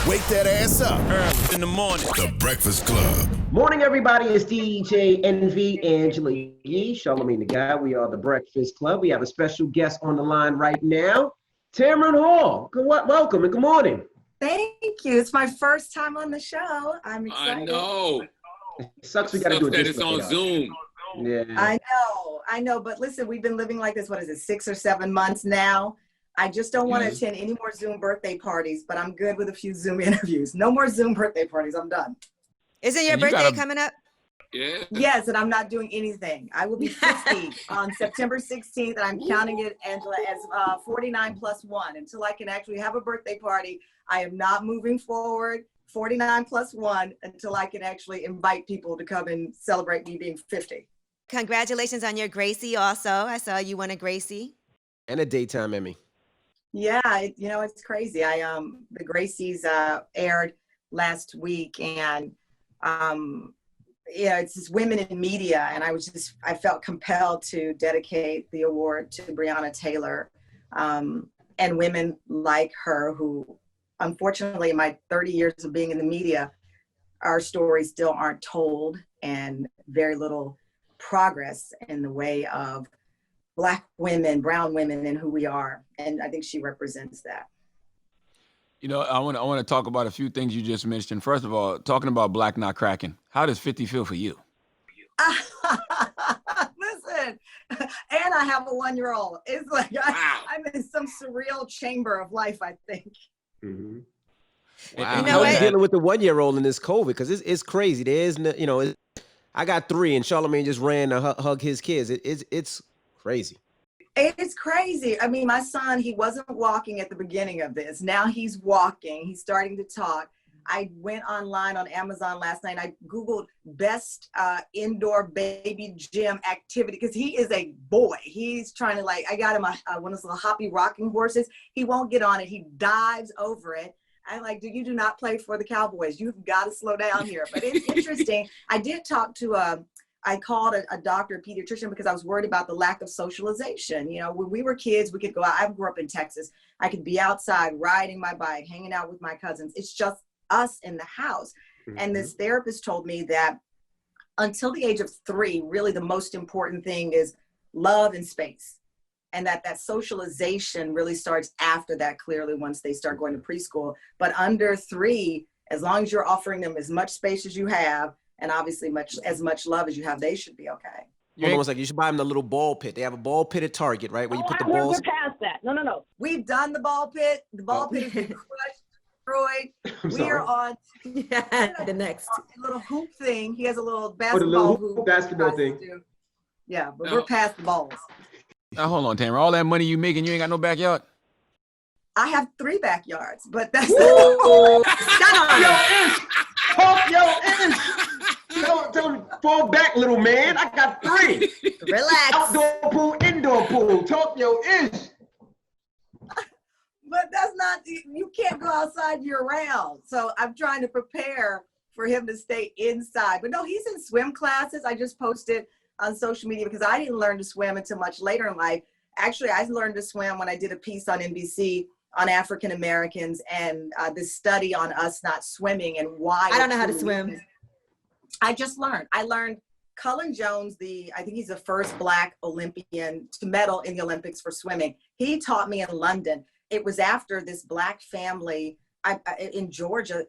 Wake that ass up. Early in the morning. The Breakfast Club. Morning, everybody. It's DJ Envy, Angela Yee, Charlamagne the Guy. We are the Breakfast Club. We have a special guest on the line right now, Tamron Hall. Welcome and good morning. Thank you. It's my first time on the show. I'm excited. I know. It sucks we got to do it that this it's way, on though. Zoom. Yeah. I know. But listen, we've been living like this, 6 or 7 months now. I just don't want to attend any more Zoom birthday parties, but I'm good with a few Zoom interviews. No more Zoom birthday parties. I'm done. Isn't your birthday coming up? Yeah. Yes, and I'm not doing anything. I will be 50 on September 16th, and I'm counting it, Angela, as 49 plus 1. Until I can actually have a birthday party, I am not moving forward 49 plus 1 until I can actually invite people to come and celebrate me being 50. Congratulations on your Gracie also. I saw you won a Gracie. And a daytime Emmy. Yeah, it's crazy. The Gracies aired last week, and it's just women in media, and I felt compelled to dedicate the award to Breonna Taylor, and women like her who, unfortunately, in my 30 years of being in the media, our stories still aren't told, and very little progress in the way of Black women, brown women, and who we are. And I think she represents that. You know, I want to talk about a few things you just mentioned. First of all, talking about Black not cracking. How does 50 feel for you? Listen, and I have a 1-year-old. It's like I'm in some surreal chamber of life, I think. Mm-hmm. Wow. And how are you dealing with the 1-year-old in this COVID? Because it's crazy. There is, I got 3, and Charlamagne just ran to hug his kids. It's crazy. It's crazy. I mean, my son, he wasn't walking at the beginning of this. Now he's walking. He's starting to talk. I went online on Amazon last night. I Googled best indoor baby gym activity because he is a boy. He's trying to I got him one of those little hoppy rocking horses. He won't get on it. He dives over it. I'm like, dude, you do not play for the Cowboys. You've got to slow down here. But it's interesting. I did talk to I called a doctor, a pediatrician, because I was worried about the lack of socialization. You know, when we were kids, we could go out. I grew up in Texas. I could be outside riding my bike, hanging out with my cousins. It's just us in the house. Mm-hmm. And this therapist told me that until the age of 3, really the most important thing is love and space. And that socialization really starts after that, clearly, once they start going to preschool. But under 3, as long as you're offering them as much space as you have, and obviously as much love as you have, they should be okay. Hold on a second. You should buy them the little ball pit. They have a ball pit at Target, right? Where you put the balls. We're past that. No. We've done the ball pit. The ball pit has been crushed, destroyed. We are on the next little hoop thing. He has a little basketball thing. Yeah, but we're past the balls. Now, hold on, Tamron. All that money you making, you ain't got no backyard? I have 3 backyards, but that's Don't fall back, little man. I got 3. Relax. Outdoor pool, indoor pool. Talk your ish. But that's not, you can't go outside year round. So I'm trying to prepare for him to stay inside. But no, he's in swim classes. I just posted on social media because I didn't learn to swim until much later in life. Actually, I learned to swim when I did a piece on NBC on African Americans and this study on us not swimming and why. I don't know how to swim. I just learned. I learned Cullen Jones, I think he's the first Black Olympian to medal in the Olympics for swimming. He taught me in London. It was after this Black family in Georgia,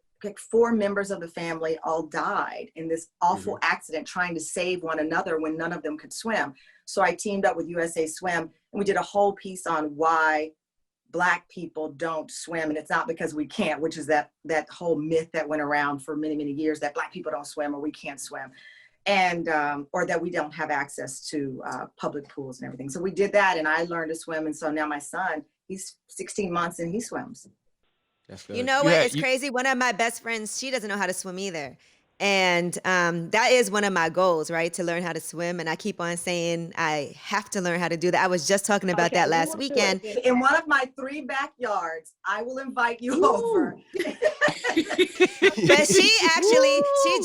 4 members of the family all died in this awful accident trying to save one another when none of them could swim. So I teamed up with USA Swim and we did a whole piece on why Black people don't swim. And it's not because we can't, which is that whole myth that went around for many, many years that Black people don't swim or we can't swim. And, or that we don't have access to public pools and everything. So we did that and I learned to swim. And so now my son, he's 16 months and he swims. That's good. You know what? It's crazy. One of my best friends, she doesn't know how to swim either. And that is one of my goals, right? To learn how to swim. And I keep on saying I have to learn how to do that. I was just talking about that last weekend. In one of my 3 backyards, I will invite you over. But she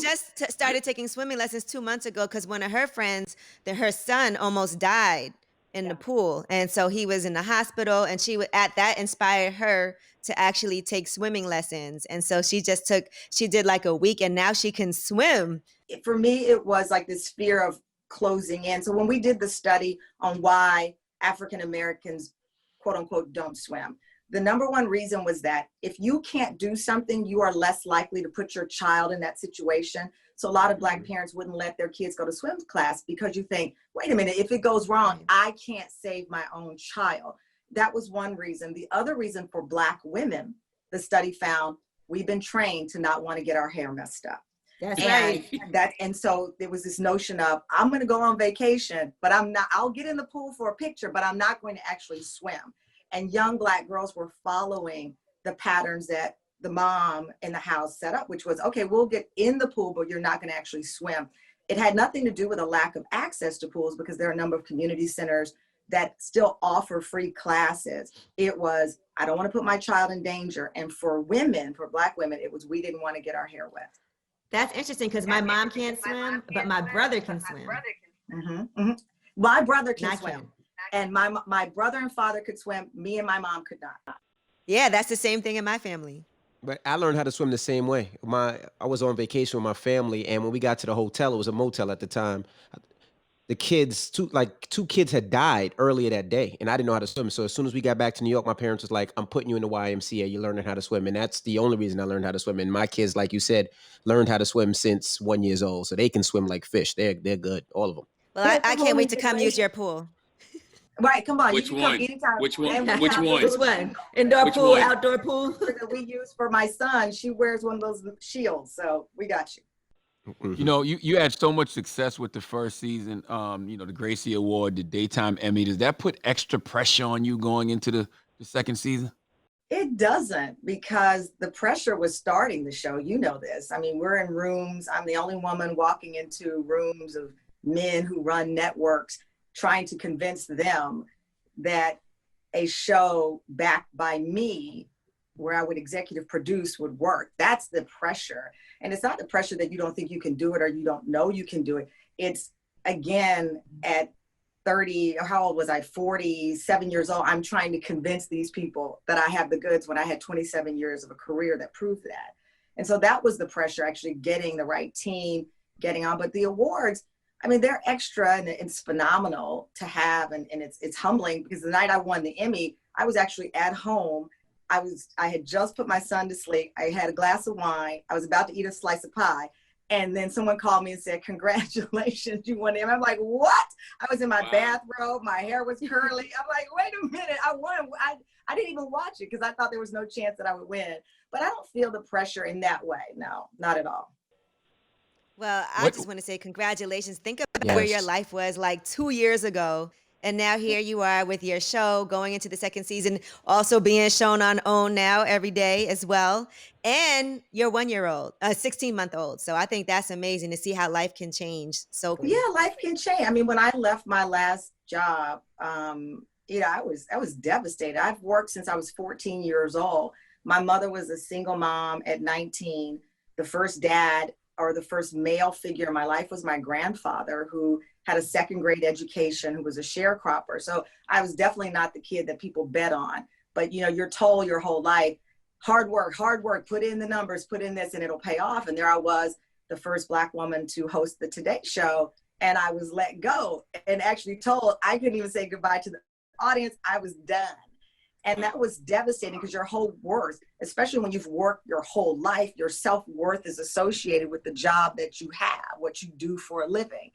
just started taking swimming lessons 2 months ago because one of her friends, her son almost died in the pool. And so he was in the hospital and that inspired her to actually take swimming lessons. And so she did like a week, and now she can swim. For me, it was like this fear of closing in. So when we did the study on why African Americans, quote unquote, don't swim, the number one reason was that if you can't do something, you are less likely to put your child in that situation. So a lot of Black parents wouldn't let their kids go to swim class because you think, wait a minute, if it goes wrong, I can't save my own child. That was one reason. The other reason for Black women, the study found, we've been trained to not want to get our hair messed up. That's right. And so there was this notion of, I'm going to go on vacation, but I'll get in the pool for a picture, but I'm not going to actually swim. And young Black girls were following the patterns that the mom in the house set up, which was, okay, we'll get in the pool, but you're not going to actually swim. It had nothing to do with a lack of access to pools, because there are a number of community centers that still offer free classes. It was, I don't want to put my child in danger. And for women, for Black women, it was, we didn't want to get our hair wet. That's interesting, because my mom can't swim, but my brother can swim. My brother can swim. And my brother and father could swim. Me and my mom could not. Yeah, that's the same thing in my family. But I learned how to swim the same way. I was on vacation with my family, and when we got to the hotel, it was a motel at the time. The kids, two kids had died earlier that day, and I didn't know how to swim. So as soon as we got back to New York, my parents was like, I'm putting you in the YMCA. You're learning how to swim. And that's the only reason I learned how to swim. And my kids, like you said, learned how to swim since 1 year old. So they can swim like fish. They're good, all of them. Well, I can't wait to come use your pool. Right, come on. Which one? Which one? Which one? Indoor Which pool, one? outdoor pool. That we use for my son. She wears one of those shields. So we got you. You know, you had so much success with the first season, the Gracie Award, the Daytime Emmy. Does that put extra pressure on you going into the second season? It doesn't, because the pressure was starting the show. You know this. I mean, we're in rooms. I'm the only woman walking into rooms of men who run networks, trying to convince them that a show backed by me, where I would executive produce, would work. That's the pressure. And it's not the pressure that you don't think you can do it or you don't know you can do it. It's, again, at 30, or how old was I? 47 years old. I'm trying to convince these people that I have the goods when I had 27 years of a career that proved that. And so that was the pressure, actually getting the right team, getting on. But the awards, I mean, they're extra, and it's phenomenal to have. And it's humbling, because the night I won the Emmy, I was actually at home. I had just put my son to sleep. I had a glass of wine. I was about to eat a slice of pie. And then someone called me and said, congratulations, you won the Emmy. I'm like, what? I was in my bathrobe. My hair was curly. I'm like, wait a minute, I won. I didn't even watch it because I thought there was no chance that I would win. But I don't feel the pressure in that way. No, not at all. Well, I just want to say congratulations. Think about where your life was like 2 years ago. And now here you are with your show going into the second season, also being shown on OWN now every day as well. And your 1-year-old, 16-month-old. So I think that's amazing to see how life can change. So yeah, life can change. I mean, when I left my last job, I was devastated. I've worked since I was 14 years old. My mother was a single mom at 19. The first dad, or the first male figure in my life, was my grandfather, who had a second grade education, who was a sharecropper. So I was definitely not the kid that people bet on. But you're told your whole life, hard work, put in the numbers, put in this, and it'll pay off. And there I was, the first Black woman to host the Today Show. And I was let go and actually told I couldn't even say goodbye to the audience. I was done. And that was devastating, because your whole worth, especially when you've worked your whole life, your self-worth is associated with the job that you have, what you do for a living.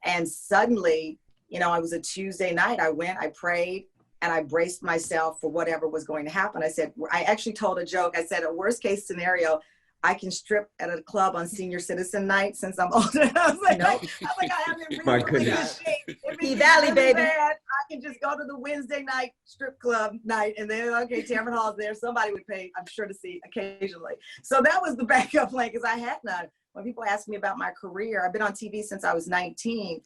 And suddenly, it was a Tuesday night. I went, I prayed, and I braced myself for whatever was going to happen. I actually told a joke. I said, a worst case scenario, I can strip at a club on senior citizen night since I'm older. I was like, nope. I have in really good shape. If Valley, baby. Bad, I can just go to the Wednesday night strip club night, and then, okay, Tamron Hall's there. Somebody would pay, I'm sure, to see occasionally. So that was the backup plan, because I had none. When people ask me about my career, I've been on TV since I was 19.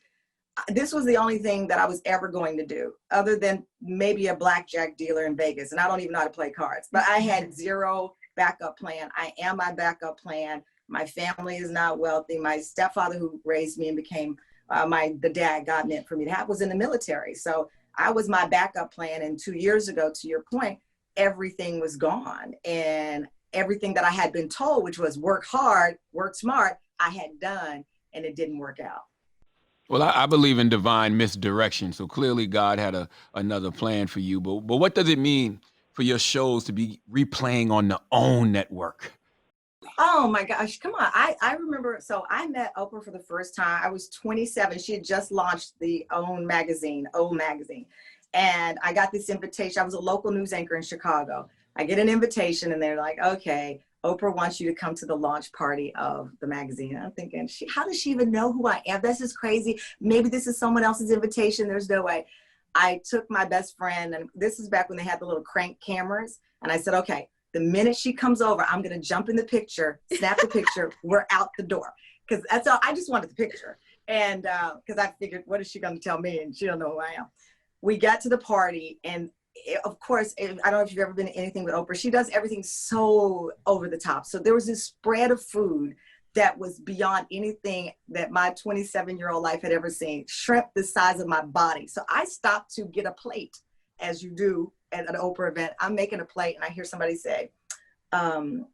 This was the only thing that I was ever going to do, other than maybe a blackjack dealer in Vegas. And I don't even know how to play cards, but I had zero backup plan. I am my backup plan. My family is not wealthy. My stepfather, who raised me and became the dad God meant for me to have, was in the military. So I was my backup plan. And 2 years ago, to your point, everything was gone. And everything that I had been told, which was work hard, work smart, I had done, and it didn't work out. Well, I believe in divine misdirection. So clearly God had another plan for you. But what does it mean for your shows to be replaying on the OWN network? Oh my gosh, come on. I remember, so I met Oprah for the first time. I was 27. She had just launched the OWN magazine, OWN magazine. And I got this invitation. I was a local news anchor in Chicago. I get an invitation and they're like, okay, Oprah wants you to come to the launch party of the magazine. I'm thinking, how does she even know who I am? This is crazy. Maybe this is someone else's invitation. There's no way. I took my best friend, and this is back when they had the little crank cameras. And I said, okay, the minute she comes over, I'm going to jump in the picture, snap the picture, we're out the door. Because that's all, I just wanted the picture. And because I figured, what is she going to tell me? And she don't know who I am. We got to the party, and of course, I don't know if you've ever been to anything with Oprah. She does everything so over the top. So there was this spread of food that was beyond anything that my 27-year-old life had ever seen. Shrimp the size of my body. So I stopped to get a plate, as you do at an Oprah event. I'm making a plate and I hear somebody say, Tamron.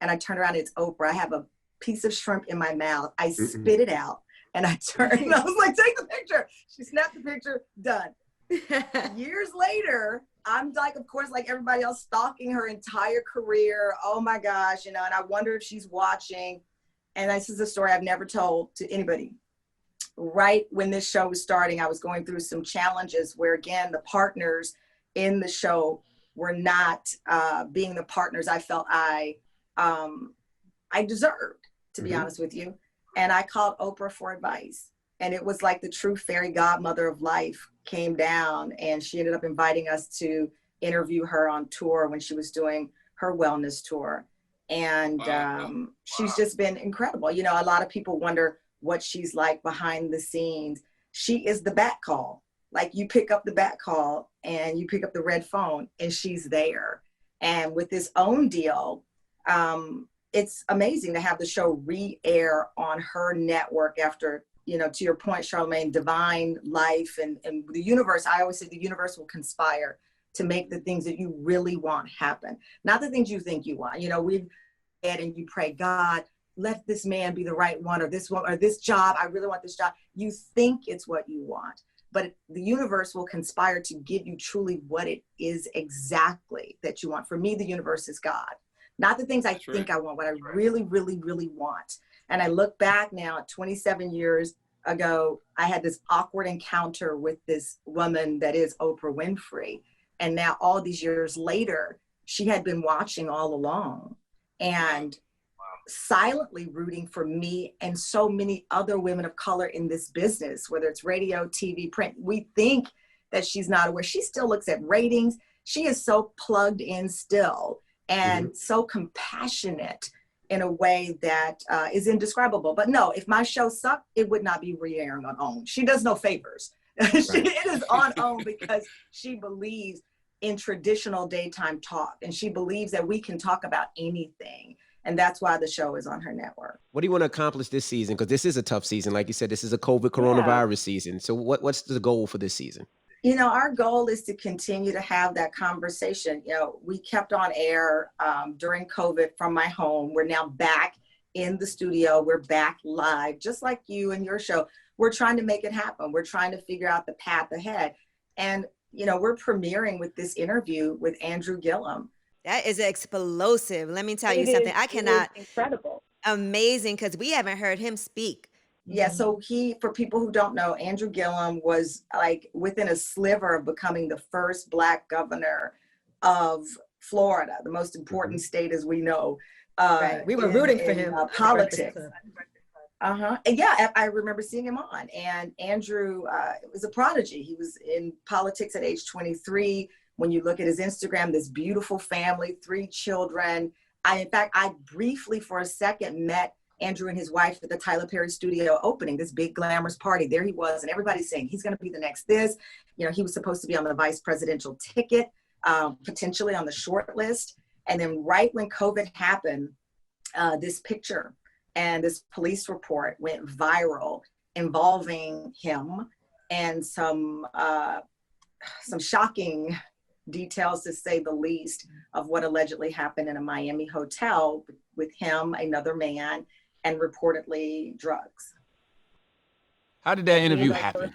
And I turn around, it's Oprah. I have a piece of shrimp in my mouth. I spit it out and I turned and I was like, take the picture. She snapped the picture, done. Years later, I'm like, of course, like everybody else, stalking her entire career. Oh my gosh, and I wonder if she's watching. And this is a story I've never told to anybody. Right when this show was starting, I was going through some challenges where, again, the partners in the show were not being the partners I felt I deserved, to be honest with you. And I called Oprah for advice. And it was like the true fairy godmother of life came down, and she ended up inviting us to interview her on tour when she was doing her wellness tour. And she's just been incredible. You know, a lot of people wonder what she's like behind the scenes. She is the back call. Like, you pick up the back call and you pick up the red phone and she's there. And with this OWN deal, it's amazing to have the show re-air on her network after, you know, to your point, Charlamagne, divine life and the universe. I always say the universe will conspire to make the things that you really want happen, not the things you think you want. You know, we've had, and you pray, God, let this man be the right one, or this one, or this job. I really want this job. You think it's what you want, but the universe will conspire to give you truly what it is exactly that you want. For me, the universe is God, not the things I think I want, what I really, really, really want. And I look back now at 27 years ago, I had this awkward encounter with this woman that is Oprah Winfrey. And now all these years later, she had been watching all along and silently rooting for me and so many other women of color in this business, whether it's radio, TV, print. We think that she's not aware. She still looks at ratings. She is so plugged in still and so compassionate in a way that is indescribable. But no, if my show sucked, it would not be re-airing on OWN. She does no favors. It is on OWN because she believes in traditional daytime talk, and she believes that we can talk about anything. And that's why the show is on her network. What do you want to accomplish this season? Because this is a tough season. Like you said, this is a COVID coronavirus season. So what's the goal for this season? You know, our goal is to continue to have that conversation. You know, we kept on air during COVID from my home. We're now back in the studio. We're back live, just like you and your show. We're trying to make it happen. We're trying to figure out the path ahead. And, you know, we're premiering with this interview with Andrew Gillum. That is explosive. Let me tell you something. I cannot. Incredible. Amazing, because we haven't heard him speak. Yeah, so for people who don't know, Andrew Gillum was like within a sliver of becoming the first Black governor of Florida, the most important state as we know. Right. We were rooting for him. Politics. And yeah, I remember seeing him on. And Andrew was a prodigy. He was in politics at age 23. When you look at his Instagram, this beautiful family, 3 children. In fact, I briefly for a second met Andrew and his wife at the Tyler Perry studio opening, this big glamorous party. There he was, and everybody's saying he's going to be the next this. You know, he was supposed to be on the vice presidential ticket, potentially on the short list. And then right when COVID happened, this picture and this police report went viral involving him and some shocking details, to say the least, of what allegedly happened in a Miami hotel with him, another man, and reportedly drugs. How did that interview happen?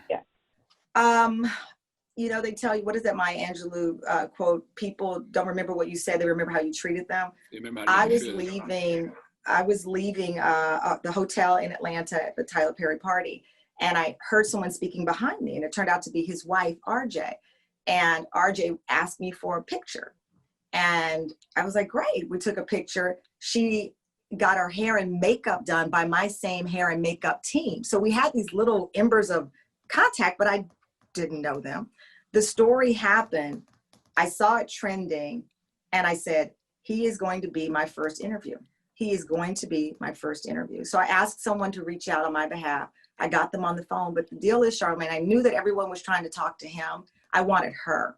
You know, they tell you, what is that Maya Angelou quote? People don't remember what you said, they remember how you treated them. I was leaving the hotel in Atlanta at the Tyler Perry party, and I heard someone speaking behind me, and it turned out to be his wife, RJ. And RJ asked me for a picture. And I was like, great. We took a picture. She got her hair and makeup done by my same hair and makeup team. So we had these little embers of contact, but I didn't know them. The story happened. I saw it trending, and I said, he is going to be my first interview. He is going to be my first interview. So I asked someone to reach out on my behalf. I got them on the phone, but the deal is, Charlamagne, I knew that everyone was trying to talk to him. I wanted her.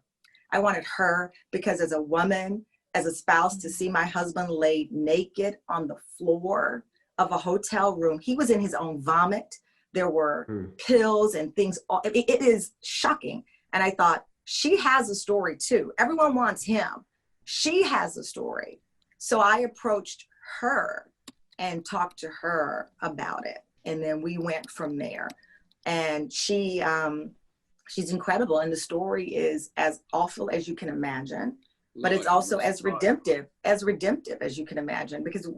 I wanted her because as a woman, as a spouse, to see my husband laid naked on the floor of a hotel room. He was in his own vomit. There were pills and things. It is shocking. And I thought, she has a story too. Everyone wants him. She has a story. So I approached her and talked to her about it. And then we went from there. And she's incredible. And the story is as awful as you can imagine, but it's also as redemptive as you can imagine, because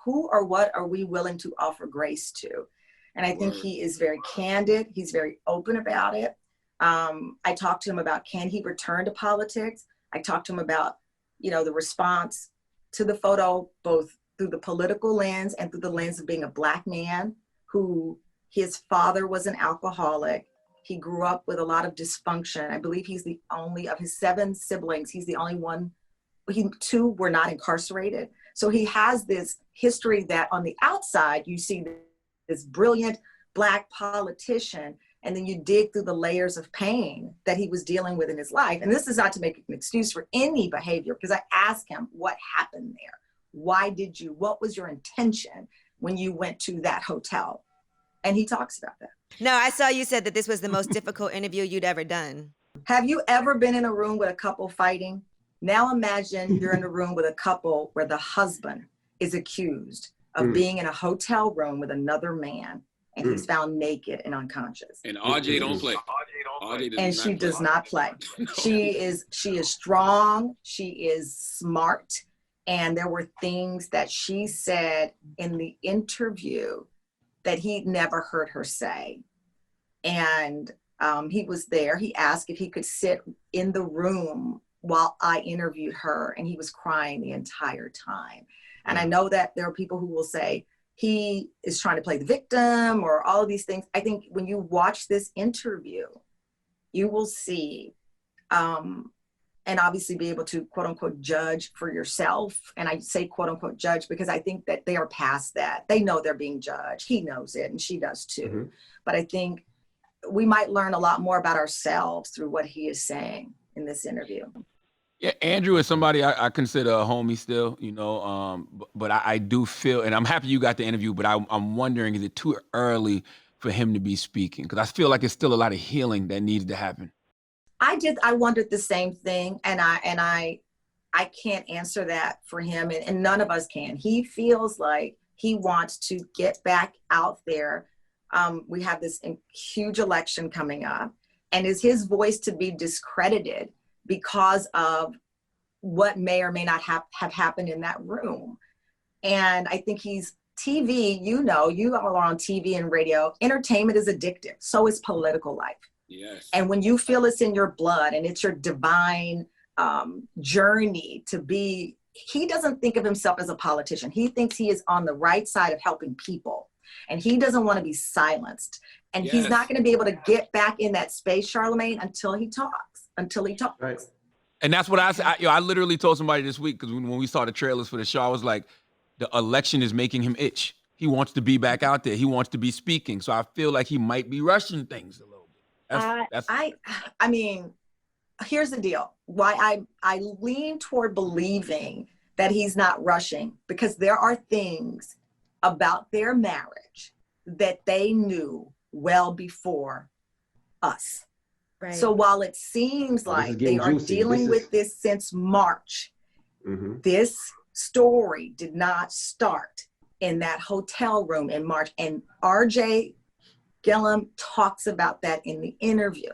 who or what are we willing to offer grace to? And I think he is very candid. He's very open about it. I talked to him about, can he return to politics? I talked to him about, you know, the response to the photo, both through the political lens and through the lens of being a Black man who, his father was an alcoholic. He grew up with a lot of dysfunction. I believe he's the only of his 7 siblings. He's the only one. 2 were not incarcerated. So he has this history that on the outside, you see this brilliant Black politician, and then you dig through the layers of pain that he was dealing with in his life. And this is not to make an excuse for any behavior, because I asked him, what happened there? What was your intention when you went to that hotel? And he talks about that. No, I saw you said that this was the most difficult interview you'd ever done. Have you ever been in a room with a couple fighting? Now imagine you're in a room with a couple where the husband is accused of being in a hotel room with another man, and he's found naked and unconscious. And RJ don't play. And she does not play. No. She is strong. She is smart. And there were things that she said in the interview that he'd never heard her say. And he was there. He asked if he could sit in the room while I interviewed her, and he was crying the entire time. And I know that there are people who will say he is trying to play the victim or all of these things. I think when you watch this interview, you will see, and obviously be able to quote unquote judge for yourself. And I say quote unquote judge because I think that they are past that. They know they're being judged. He knows it, and she does too. But I think we might learn a lot more about ourselves through what he is saying in this interview. Yeah, Andrew is somebody I consider a homie still, you know, but I do feel, and I'm happy you got the interview, but I'm wondering, is it too early for him to be speaking? Because I feel like it's still a lot of healing that needs to happen. I wondered the same thing, and I can't answer that for him, and none of us can. He feels like he wants to get back out there. We have this huge election coming up, and is his voice to be discredited because of what may or may not have happened in that room? And I think TV, you know, you all are on TV and radio. Entertainment is addictive. So is political life. Yes. And when you feel it's in your blood and it's your divine journey to be, he doesn't think of himself as a politician. He thinks he is on the right side of helping people. And he doesn't want to be silenced. And he's not going to be able to get back in that space, Charlamagne, until he talks. Right. And that's what I said. I literally told somebody this week, because when we saw the trailers for the show, I was like, the election is making him itch. He wants to be back out there. He wants to be speaking. So I feel like he might be rushing things a little bit. I mean, here's the deal. Why I lean toward believing that he's not rushing, because there are things about their marriage that they knew well before us. Right. So while it seems Oh, this is like getting they are juicy. dealing with this since March, Mhm. this story did not start in that hotel room in March. And RJ Gillum talks about that in the interview.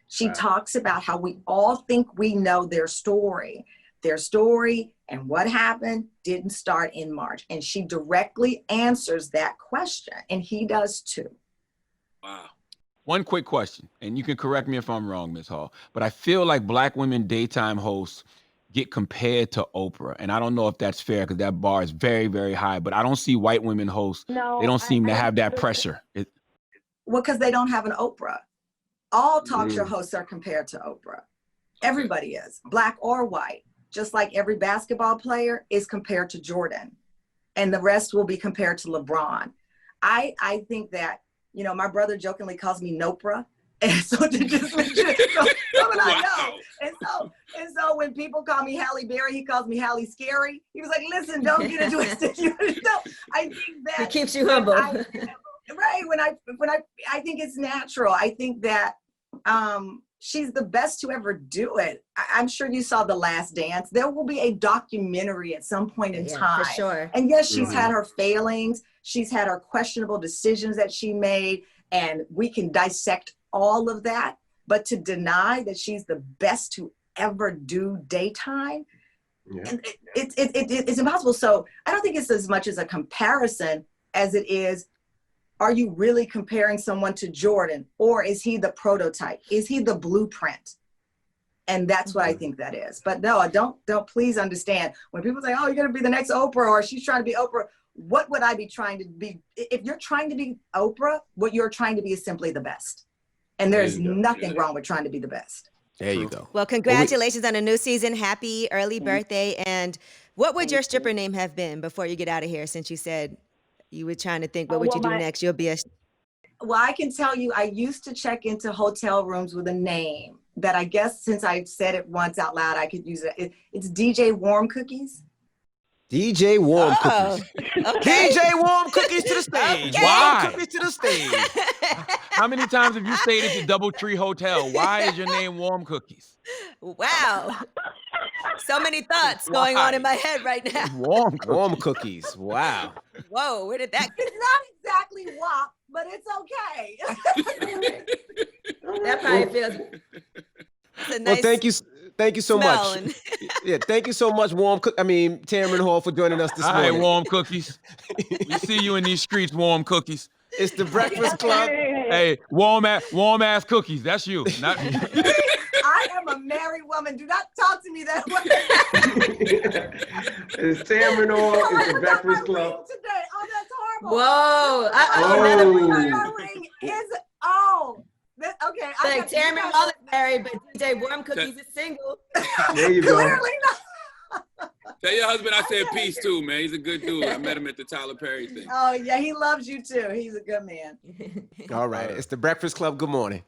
She Wow. talks about how we all think we know their story. Their story and what happened didn't start in March. And she directly answers that question. And he does too. Wow. One quick question, and you can correct me if I'm wrong, Ms. Hall, but I feel like Black women daytime hosts get compared to Oprah. And I don't know if that's fair because that bar is very, very high, but I don't see white women hosts. No, They don't seem to have that pressure. Well, because they don't have an Oprah. All talk show Mm. hosts are compared to Oprah. Everybody is, Black or white. Just like every basketball player is compared to Jordan. And the rest will be compared to LeBron. I think that, you know, my brother jokingly calls me Nopra. And so to just make sure, so that I know. And so when people call me Halle Berry, he calls me Halle Scary. He was like, listen, don't get it twisted. You know, I think that He keeps you humble. Right. When I think it's natural. I think that she's the best to ever do it. I'm sure you saw The Last Dance. There will be a documentary at some point in time. For sure. And yes, she's had her failings. She's had her questionable decisions that she made. And we can dissect all of that. But to deny that she's the best to ever do daytime, and it's impossible. So I don't think it's as much as a comparison as it is, are you really comparing someone to Jordan, or is he the prototype? Is he the blueprint? And that's what I think that is. But no, don't please understand when people say, oh, you're going to be the next Oprah, or she's trying to be Oprah. What would I be trying to be? If you're trying to be Oprah, what you're trying to be is simply the best. And there's nothing wrong with trying to be the best. There you go. Well, congratulations on a new season. Happy early birthday. And what would your stripper name have been before you get out of here, since you said you were trying to think, what would you do next? You'll be a... Well, I can tell you, I used to check into hotel rooms with a name that I guess since I said it once out loud, I could use it. It's DJ Warm Cookies. DJ Warm Cookies. Okay. DJ Warm Cookies to the stage. Okay. Why? Warm Cookies to the stage. How many times have you stayed at the DoubleTree Hotel? Why is your name Warm Cookies? Wow. So many thoughts going on in my head right now. Warm Cookies. Warm Cookies. Wow. Whoa, where did that go? It's not exactly WAP, but it's okay. That probably feels. It's a Well, nice thank you so smell much. Yeah, thank you so much, Tamron Hall, for joining us this All right, morning. Warm Cookies. We see you in these streets, Warm Cookies. It's the Breakfast Club. Hey, warm ass cookies. That's you. Not me. I am a married woman. Do not talk to me that way. It's Tamron Hall. It's the Breakfast Club. Today. Oh, that's horrible. Whoa. Oh. Ring is okay. Like Tamron Hall is married, but DJ Warm Cookies is single. There you go. Clearly not. Tell your husband I said peace too, man. He's a good dude. I met him at the Tyler Perry thing. Oh yeah, he loves you too. He's a good man. All right. It's the Breakfast Club. Good morning.